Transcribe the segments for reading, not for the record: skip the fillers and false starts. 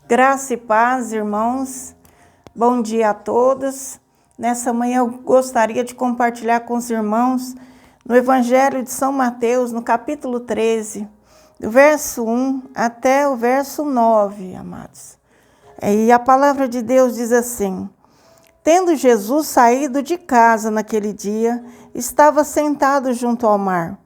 Graça e paz, irmãos. Bom dia a todos. Nessa manhã eu gostaria de compartilhar com os irmãos no Evangelho de São Mateus, no capítulo 13, do verso 1 até o verso 9, amados. E a palavra de Deus diz assim: Tendo Jesus saído de casa naquele dia, estava sentado junto ao mar,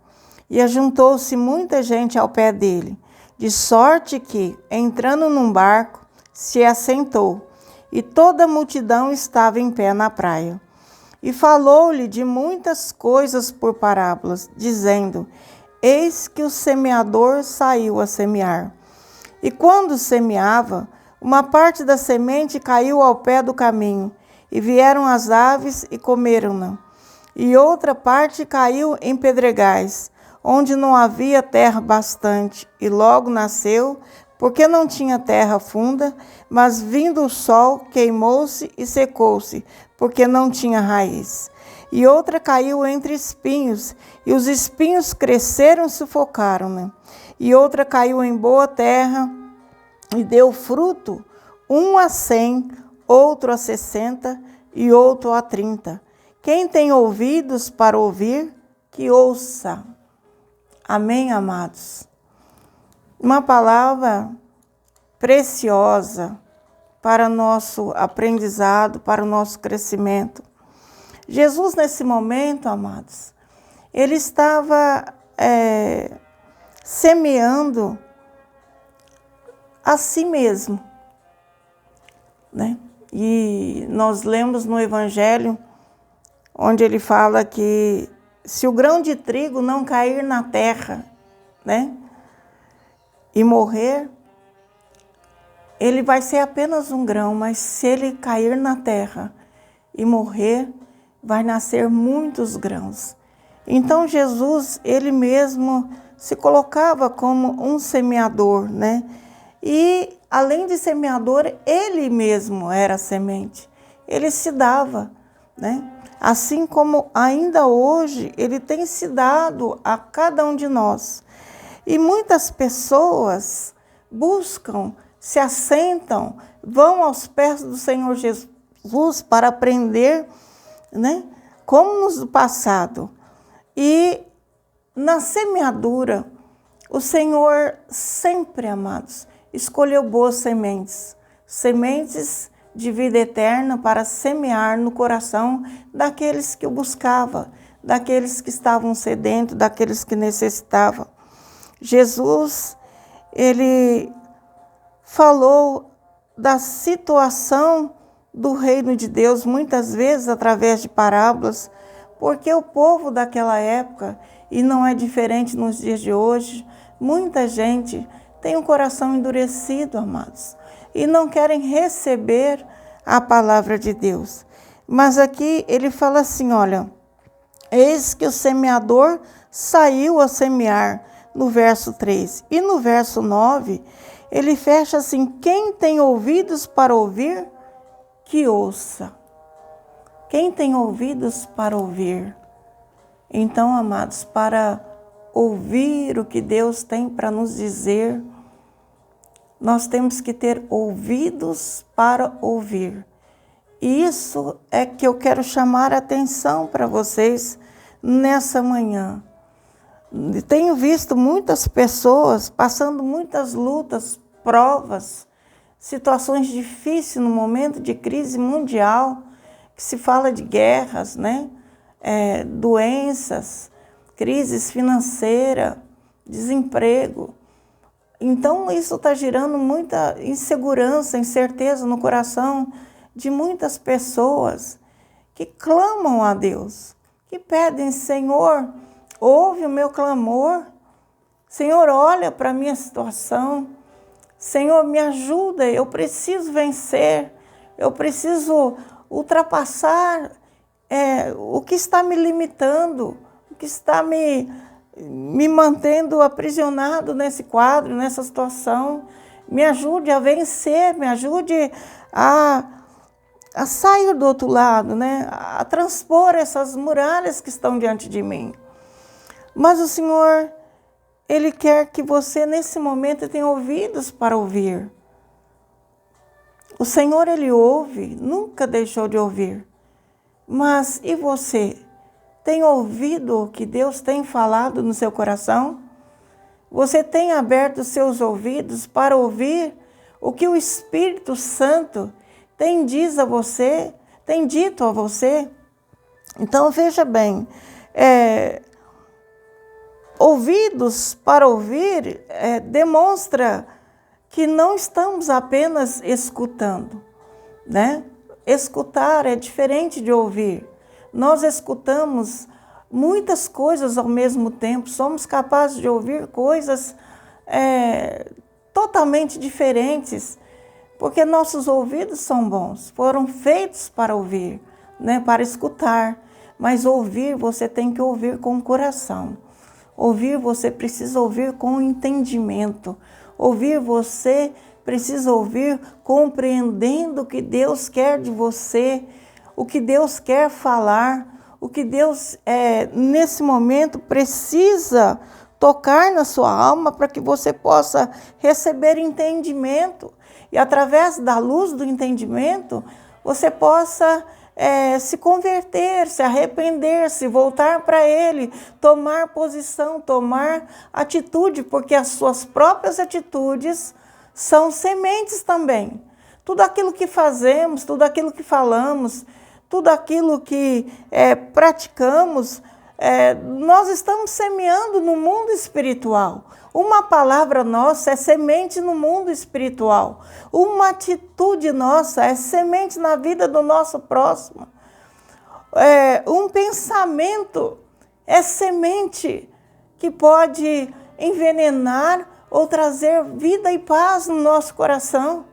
e ajuntou-se muita gente ao pé dele, de sorte que, entrando num barco, se assentou, e toda a multidão estava em pé na praia. E falou-lhe de muitas coisas por parábolas, dizendo: Eis que o semeador saiu a semear. E quando semeava, uma parte da semente caiu ao pé do caminho, e vieram as aves e comeram-na. E outra parte caiu em pedregais, onde não havia terra bastante, e logo nasceu, porque não tinha terra funda, mas vindo o sol, queimou-se e secou-se, porque não tinha raiz. E outra caiu entre espinhos, e os espinhos cresceram e sufocaram-na. E outra caiu em boa terra, e deu fruto, um a 100, outro a 60 e outro a 30. Quem tem ouvidos para ouvir, que ouça. Amém, amados? Uma palavra preciosa para nosso aprendizado, para o nosso crescimento. Jesus, nesse momento, amados, ele estava semeando a si mesmo, né? E nós lemos no Evangelho, onde ele fala que se o grão de trigo não cair na terra, né, e morrer, ele vai ser apenas um grão, mas se ele cair na terra e morrer, vai nascer muitos grãos. Então Jesus, ele mesmo se colocava como um semeador, né? E além de semeador, ele mesmo era semente. Ele se dava, né? Assim como ainda hoje ele tem se dado a cada um de nós. E muitas pessoas buscam, se assentam, vão aos pés do Senhor Jesus para aprender, né, como no passado. E na semeadura, o Senhor sempre, amados, escolheu boas sementes, sementes de vida eterna para semear no coração daqueles que o buscavam, daqueles que estavam sedentos, daqueles que necessitavam. Jesus, ele falou da situação do reino de Deus, muitas vezes através de parábolas, porque o povo daquela época, e não é diferente nos dias de hoje, muita gente tem um coração endurecido, amados, e não querem receber a palavra de Deus. Mas aqui ele fala assim, olha, eis que o semeador saiu a semear, no verso 3. E no verso 9, ele fecha assim, quem tem ouvidos para ouvir, que ouça. Quem tem ouvidos para ouvir. Então, amados, para ouvir o que Deus tem para nos dizer, nós temos que ter ouvidos para ouvir. E isso é que eu quero chamar a atenção para vocês nessa manhã. Tenho visto muitas pessoas passando muitas lutas, provas, situações difíceis no momento de crise mundial, que se fala de guerras, né? Doenças, crises financeiras, desemprego. Então, isso está gerando muita insegurança, incerteza no coração de muitas pessoas que clamam a Deus, que pedem, Senhor, ouve o meu clamor, Senhor, olha para a minha situação, Senhor, me ajuda, eu preciso vencer, eu preciso ultrapassar o que está me limitando, o que está me mantendo aprisionado nesse quadro, nessa situação. Me ajude a vencer, me ajude a sair do outro lado, né? A transpor essas muralhas que estão diante de mim. Mas o Senhor, Ele quer que você, nesse momento, tenha ouvidos para ouvir. O Senhor, Ele ouve, nunca deixou de ouvir. Mas e você? Tem ouvido o que Deus tem falado no seu coração? Você tem aberto os seus ouvidos para ouvir o que o Espírito Santo tem dito a você? Então, veja bem, ouvidos para ouvir demonstra que não estamos apenas escutando, né? Escutar é diferente de ouvir. Nós escutamos muitas coisas ao mesmo tempo, somos capazes de ouvir coisas totalmente diferentes, porque nossos ouvidos são bons, foram feitos para ouvir, né? Para escutar. Mas ouvir, você tem que ouvir com o coração. Ouvir, você precisa ouvir com entendimento. Ouvir, você precisa ouvir compreendendo o que Deus quer de você, o que Deus quer falar, o que Deus, nesse momento, precisa tocar na sua alma para que você possa receber entendimento. E através da luz do entendimento, você possa se converter, se arrepender, se voltar para Ele, tomar posição, tomar atitude, porque as suas próprias atitudes são sementes também. Tudo aquilo que fazemos, tudo aquilo que falamos, tudo aquilo que praticamos, nós estamos semeando no mundo espiritual. Uma palavra nossa é semente no mundo espiritual. Uma atitude nossa é semente na vida do nosso próximo. Um pensamento é semente que pode envenenar ou trazer vida e paz no nosso coração.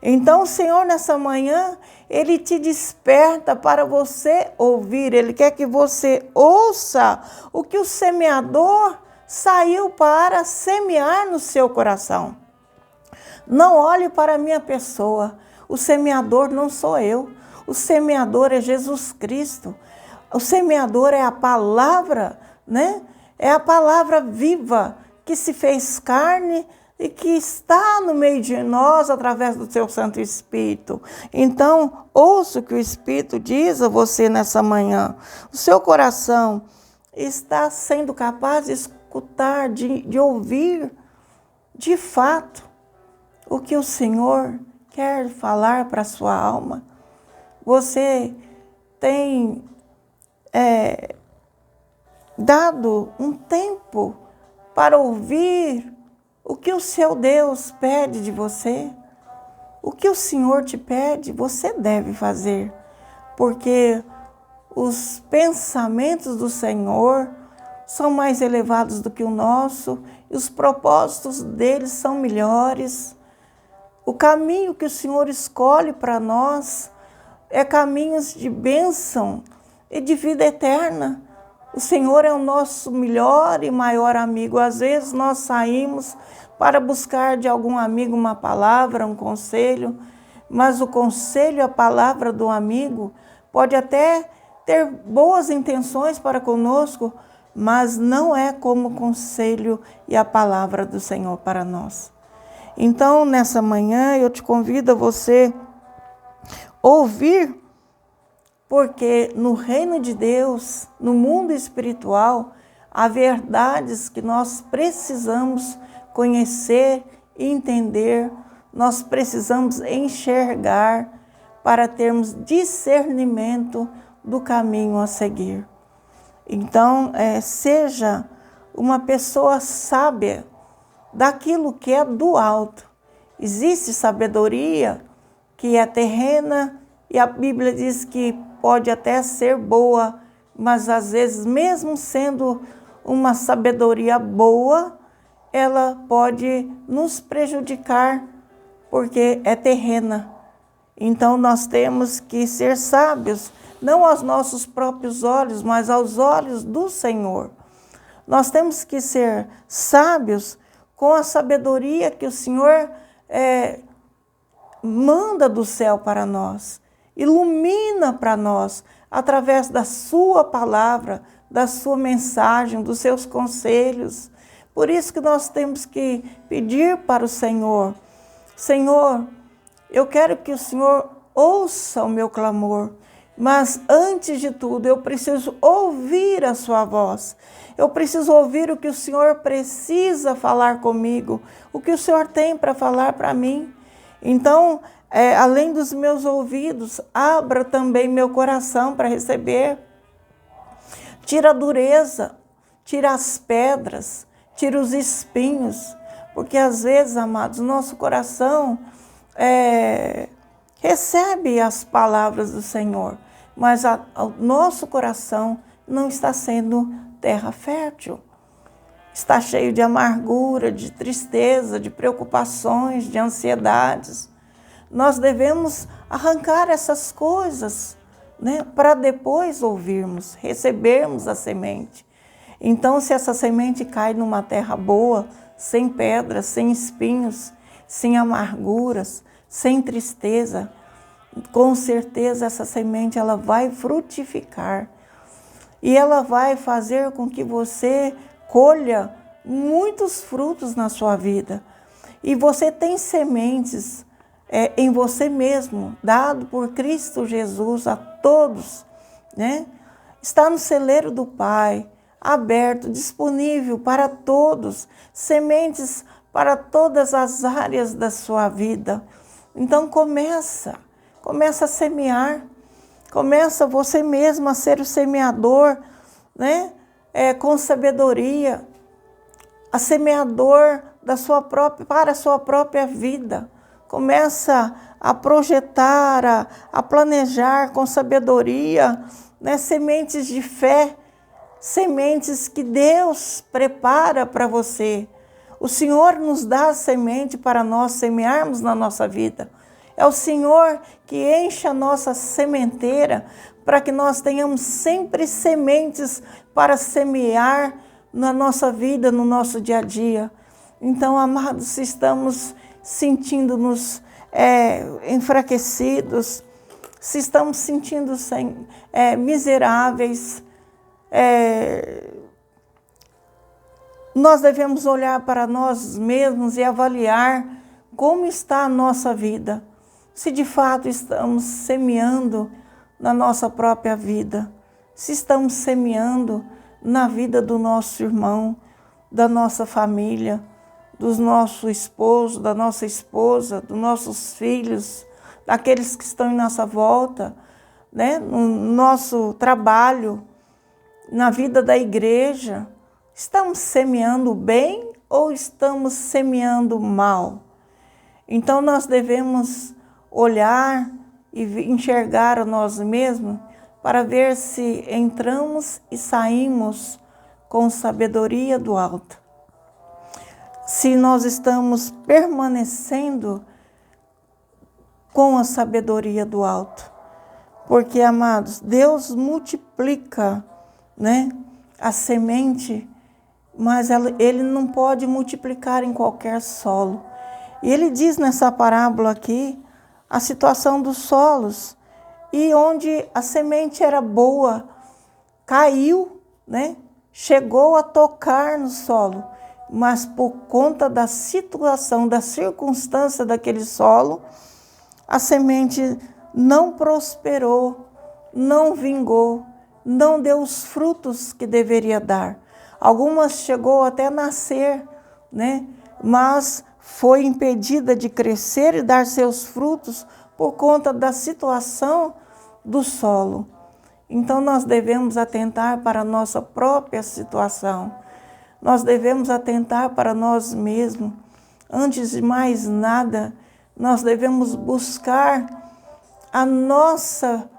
Então, o Senhor, nessa manhã, Ele te desperta para você ouvir. Ele quer que você ouça o que o semeador saiu para semear no seu coração. Não olhe para a minha pessoa. O semeador não sou eu. O semeador é Jesus Cristo. O semeador é a palavra, né? É a palavra viva que se fez carne e que está no meio de nós através do seu Santo Espírito. Então, ouça o que o Espírito diz a você nessa manhã. O seu coração está sendo capaz de escutar, de ouvir, de fato, o que o Senhor quer falar para a sua alma. Você tem dado um tempo para ouvir o que o seu Deus pede de você? O que o Senhor te pede, você deve fazer, porque os pensamentos do Senhor são mais elevados do que o nosso e os propósitos deles são melhores. O caminho que o Senhor escolhe para nós é caminhos de bênção e de vida eterna. O Senhor é o nosso melhor e maior amigo. Às vezes nós saímos para buscar de algum amigo uma palavra, um conselho, mas o conselho, a palavra do amigo, pode até ter boas intenções para conosco, mas não é como o conselho e a palavra do Senhor para nós. Então, nessa manhã, eu te convido a você ouvir, porque no reino de Deus, no mundo espiritual, há verdades que nós precisamos conhecer e entender, nós precisamos enxergar para termos discernimento do caminho a seguir. Então, seja uma pessoa sábia daquilo que é do alto. Existe sabedoria que é terrena e a Bíblia diz que pode até ser boa, mas às vezes, mesmo sendo uma sabedoria boa, ela pode nos prejudicar porque é terrena. Então nós temos que ser sábios, não aos nossos próprios olhos, mas aos olhos do Senhor. Nós temos que ser sábios com a sabedoria que o Senhor manda do céu para nós, ilumina para nós, através da sua palavra, da sua mensagem, dos seus conselhos. Por isso que nós temos que pedir para o Senhor: Senhor, Eu quero que o Senhor ouça o meu clamor. Mas antes de tudo, eu preciso ouvir a sua voz. Eu preciso ouvir o que o Senhor precisa falar comigo, o que o Senhor tem para falar para mim. Então, além dos meus ouvidos, abra também meu coração para receber. Tira a dureza, tira as pedras, tira os espinhos. Porque às vezes, amados, nosso coração recebe as palavras do Senhor, mas o nosso coração não está sendo terra fértil. Está cheio de amargura, de tristeza, de preocupações, de ansiedades. Nós devemos arrancar essas coisas, né, para depois ouvirmos, recebermos a semente. Então, se essa semente cai numa terra boa, sem pedras, sem espinhos, sem amarguras, sem tristeza, com certeza essa semente ela vai frutificar. E ela vai fazer com que você colha muitos frutos na sua vida. E você tem sementes em você mesmo, dado por Cristo Jesus a todos, né? Está no celeiro do Pai, aberto, disponível para todos, sementes para todas as áreas da sua vida. Então começa a semear. Começa você mesmo a ser o semeador, né? Com sabedoria, a semeador para a sua própria vida. Começa a projetar, a planejar com sabedoria, né? Sementes de fé, sementes que Deus prepara para você. O Senhor nos dá a semente para nós semearmos na nossa vida. É o Senhor que enche a nossa sementeira para que nós tenhamos sempre sementes para semear na nossa vida, no nosso dia a dia. Então, amados, se estamos sentindo-nos enfraquecidos, se estamos sentindo miseráveis, nós devemos olhar para nós mesmos e avaliar como está a nossa vida. Se de fato estamos semeando na nossa própria vida, se estamos semeando na vida do nosso irmão, da nossa família, do nosso esposo, da nossa esposa, dos nossos filhos, daqueles que estão em nossa volta, né? No nosso trabalho, na vida da igreja. Estamos semeando bem ou estamos semeando mal? Então nós devemos olhar e enxergar a nós mesmos para ver se entramos e saímos com sabedoria do alto. Se nós estamos permanecendo com a sabedoria do alto. Porque, amados, Deus multiplica, né, a semente, mas Ele não pode multiplicar em qualquer solo. E Ele diz nessa parábola aqui a situação dos solos, e onde a semente era boa, caiu, né? Chegou a tocar no solo, mas por conta da situação, da circunstância daquele solo, a semente não prosperou, não vingou, não deu os frutos que deveria dar. Algumas chegou até a nascer, né? Mas foi impedida de crescer e dar seus frutos por conta da situação do solo. Então nós devemos atentar para a nossa própria situação. Nós devemos atentar para nós mesmos. Antes de mais nada, nós devemos buscar a nossa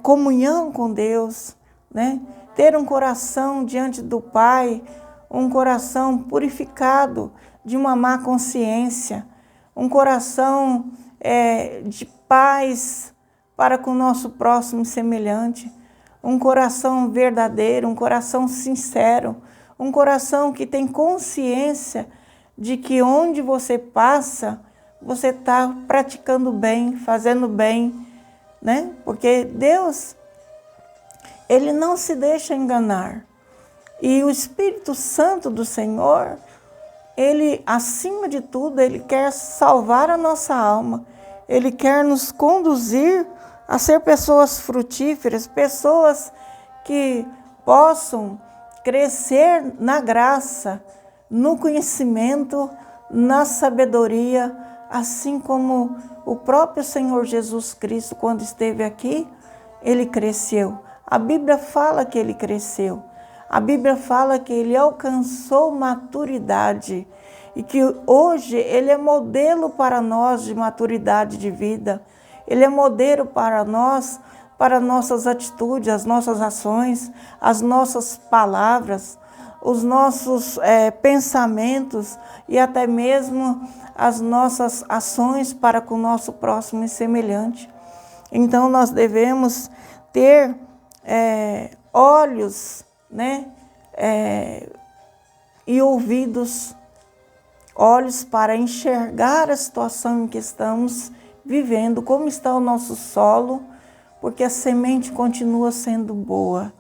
comunhão com Deus, né? Ter um coração diante do Pai, um coração purificado de uma má consciência, um coração de paz para com o nosso próximo semelhante, um coração verdadeiro, um coração sincero, um coração que tem consciência de que onde você passa, você está praticando bem, fazendo bem, né? Porque Deus, Ele não se deixa enganar. E o Espírito Santo do Senhor, Ele, acima de tudo, Ele quer salvar a nossa alma. Ele quer nos conduzir a ser pessoas frutíferas, pessoas que possam crescer na graça, no conhecimento, na sabedoria, assim como o próprio Senhor Jesus Cristo, quando esteve aqui, ele cresceu. A Bíblia fala que ele cresceu. A Bíblia fala que ele alcançou maturidade e que hoje ele é modelo para nós de maturidade de vida. Ele é modelo para nós, para nossas atitudes, as nossas ações, as nossas palavras, os nossos pensamentos e até mesmo as nossas ações para com o nosso próximo e semelhante. Então nós devemos ter olhos, né, e ouvidos, olhos para enxergar a situação em que estamos vivendo, como está o nosso solo, porque a semente continua sendo boa.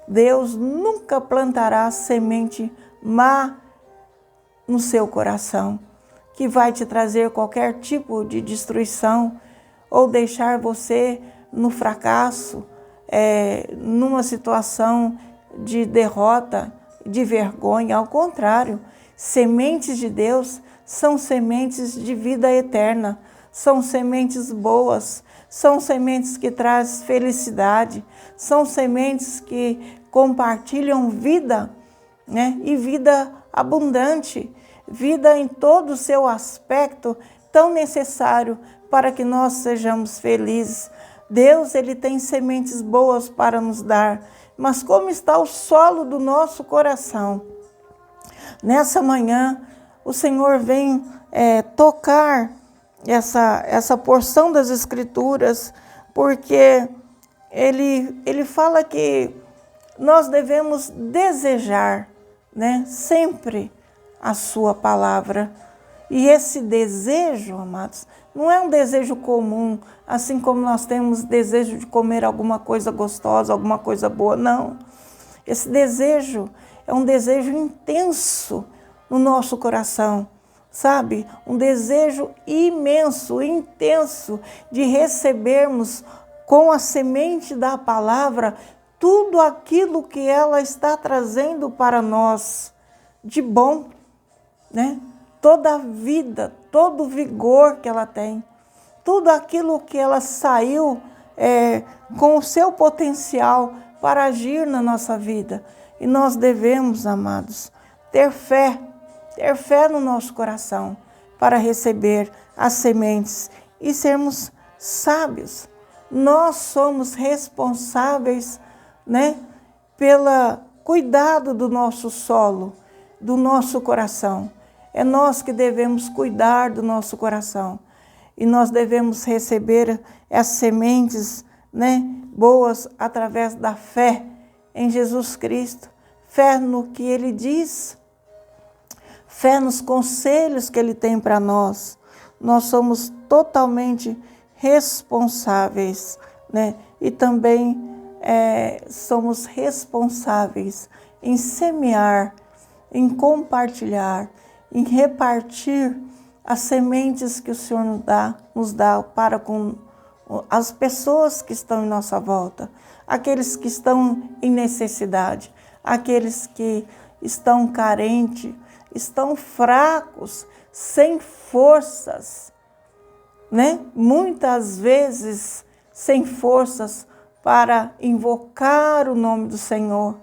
Deus nunca plantará semente má no seu coração, que vai te trazer qualquer tipo de destruição ou deixar você no fracasso, numa situação de derrota, de vergonha. Ao contrário, sementes de Deus são sementes de vida eterna, são sementes boas, são sementes que trazem felicidade, são sementes que compartilham vida, né? E vida abundante, vida em todo o seu aspecto tão necessário para que nós sejamos felizes. Deus, ele tem sementes boas para nos dar, mas como está o solo do nosso coração? Nessa manhã, o Senhor vem tocar essa porção das Escrituras, porque ele fala que nós devemos desejar, né, sempre a sua palavra. E esse desejo, amados, não é um desejo comum, assim como nós temos desejo de comer alguma coisa gostosa, alguma coisa boa, não. Esse desejo é um desejo intenso no nosso coração, sabe? Um desejo imenso, intenso de recebermos com a semente da palavra tudo aquilo que ela está trazendo para nós de bom, né? Toda a vida, todo o vigor que ela tem, tudo aquilo que ela saiu com o seu potencial para agir na nossa vida. E nós devemos, amados, ter fé no nosso coração para receber as sementes e sermos sábios. Nós somos responsáveis, né, pelo cuidado do nosso solo, do nosso coração. É nós que devemos cuidar do nosso coração. E nós devemos receber as sementes, né, boas através da fé em Jesus Cristo. Fé no que Ele diz. Fé nos conselhos que Ele tem para nós. Nós somos totalmente responsáveis, né? E também somos responsáveis em semear, em compartilhar, em repartir as sementes que o Senhor nos dá para com as pessoas que estão em nossa volta, aqueles que estão em necessidade, aqueles que estão carentes, estão fracos, sem forças, né? Muitas vezes sem forças para invocar o nome do Senhor,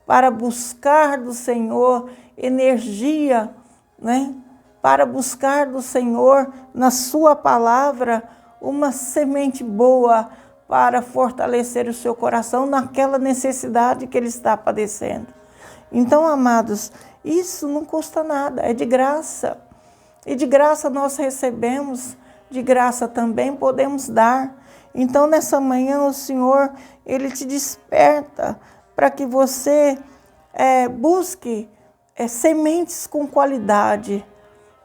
para buscar do Senhor energia, né? Para buscar do Senhor na sua palavra uma semente boa para fortalecer o seu coração naquela necessidade que ele está padecendo. Então, amados, isso não custa nada, é de graça. E de graça nós recebemos, de graça também podemos dar. Então, nessa manhã, o Senhor, Ele te desperta para que você busque sementes com qualidade,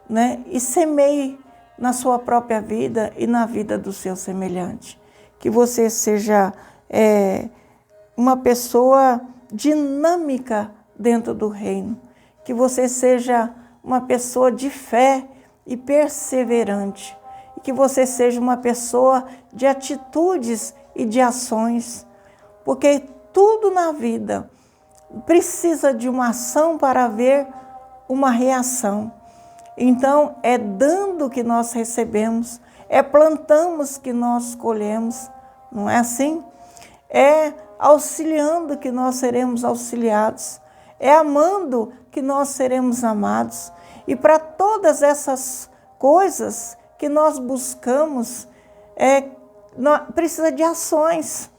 né? E semeie na sua própria vida e na vida do seu semelhante. Que você seja uma pessoa dinâmica dentro do reino. Que você seja uma pessoa de fé e perseverante. e que você seja uma pessoa de atitudes e de ações, porque tudo na vida precisa de uma ação para haver uma reação. Então, é dando que nós recebemos, é plantamos que nós colhemos, não é assim? É auxiliando que nós seremos auxiliados, é amando que nós seremos amados. E para todas essas coisas que nós buscamos, precisa de ações,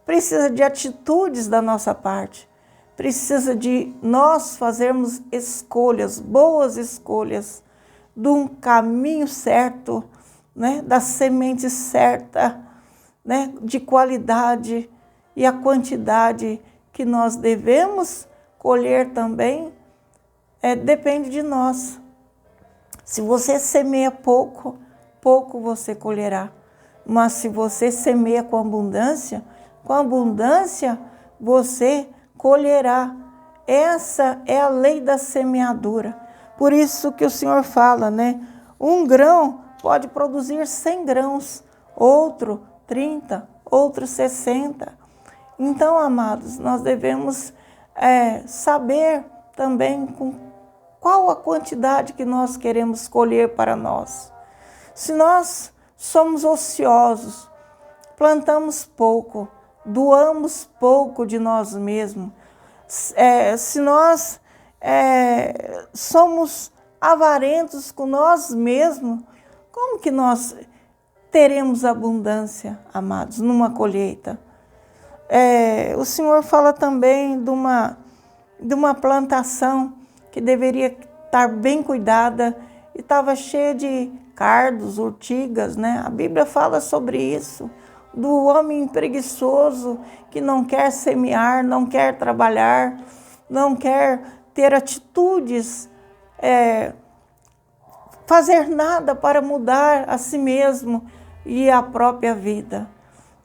precisa de atitudes da nossa parte, precisa de nós fazermos escolhas, boas escolhas, de um caminho certo, né, da semente certa, né, de qualidade, e a quantidade que nós devemos colher também depende de nós. Se você semeia pouco, pouco você colherá. Mas se você semeia com abundância você colherá. Essa é a lei da semeadura. Por isso que o Senhor fala, né? Um grão pode produzir 100 grãos, outro 30, outro 60. Então, amados, nós devemos saber também com qual a quantidade que nós queremos colher para nós. Se nós somos ociosos, plantamos pouco, doamos pouco de nós mesmos, se nós somos avarentos com nós mesmos, como que nós teremos abundância, amados, numa colheita? O Senhor fala também de uma plantação que deveria estar bem cuidada e estava cheia de cardos, urtigas, né? A Bíblia fala sobre isso, do homem preguiçoso que não quer semear, não quer trabalhar, não quer ter atitudes, fazer nada para mudar a si mesmo e a própria vida.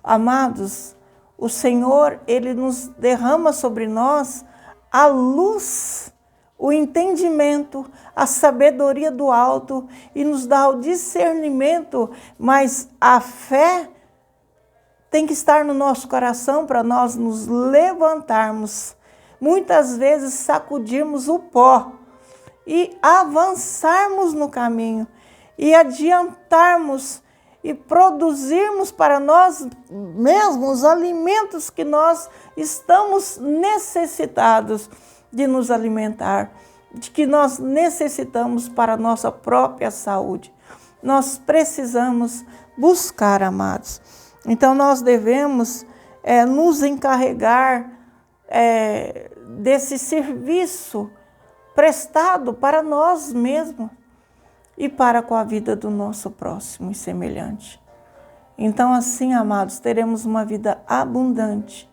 Amados, o Senhor, Ele nos derrama sobre nós a luz, o entendimento, a sabedoria do alto e nos dá o discernimento, mas a fé tem que estar no nosso coração para nós nos levantarmos. Muitas vezes sacudirmos o pó e avançarmos no caminho e adiantarmos e produzirmos para nós mesmos os alimentos que nós estamos necessitados de nos alimentar, de que nós necessitamos para a nossa própria saúde. Nós precisamos buscar, amados. Então, nós devemos nos encarregar desse serviço prestado para nós mesmos e para com a vida do nosso próximo e semelhante. Então, assim, amados, teremos uma vida abundante.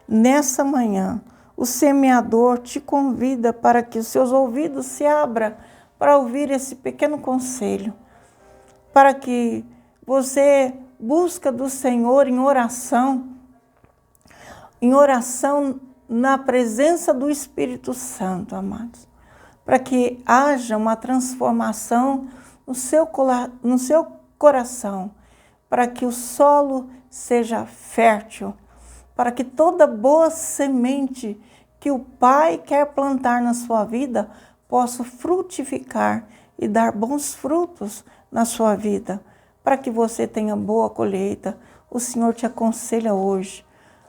Nessa manhã, o semeador te convida para que os seus ouvidos se abram para ouvir esse pequeno conselho, para que você busque do Senhor em oração na presença do Espírito Santo, amados, para que haja uma transformação no seu coração, para que o solo seja fértil, para que toda boa semente que o Pai quer plantar na sua vida possa frutificar e dar bons frutos na sua vida, para que você tenha boa colheita. O Senhor te aconselha hoje,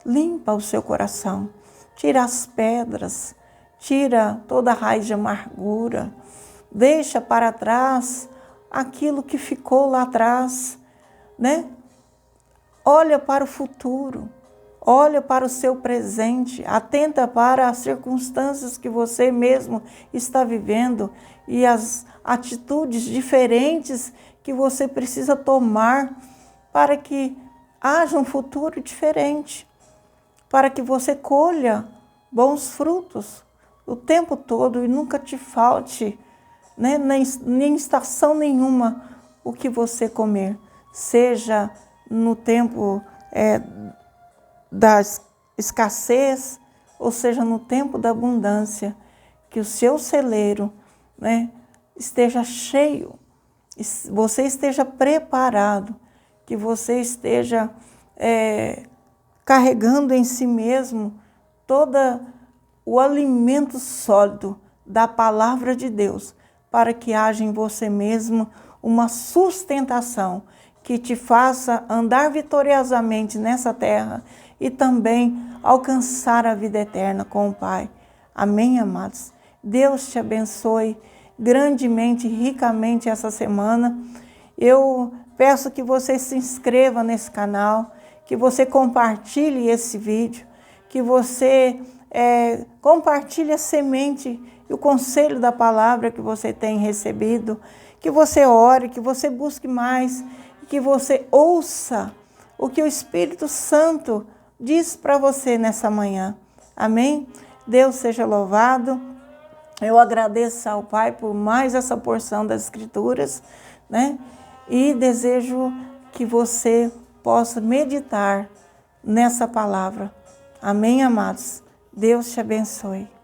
limpa o seu coração, tira as pedras, tira toda a raiz de amargura, deixa para trás aquilo que ficou lá atrás, né? Olha para o futuro, olha para o seu presente, atenta para as circunstâncias que você mesmo está vivendo e as atitudes diferentes que você precisa tomar para que haja um futuro diferente, para que você colha bons frutos o tempo todo e nunca te falte, né, nem estação nenhuma o que você comer, seja no tempo da escassez, ou seja no tempo da abundância, que o seu celeiro, né, esteja cheio você esteja preparado, que você esteja carregando em si mesmo todo o alimento sólido da palavra de Deus, para que haja em você mesmo uma sustentação que te faça andar vitoriosamente nessa terra e também alcançar a vida eterna com o Pai. Amém, amados? Deus te abençoe grandemente, ricamente essa semana. Eu peço que você se inscreva nesse canal, que você compartilhe esse vídeo, que você compartilhe a semente e o conselho da palavra que você tem recebido, que você ore, que você busque mais, que você ouça o que o Espírito Santo diz para você nessa manhã. Amém? Deus seja louvado. Eu agradeço ao Pai por mais essa porção das Escrituras, né? E desejo que você possa meditar nessa palavra. Amém, amados? Deus te abençoe.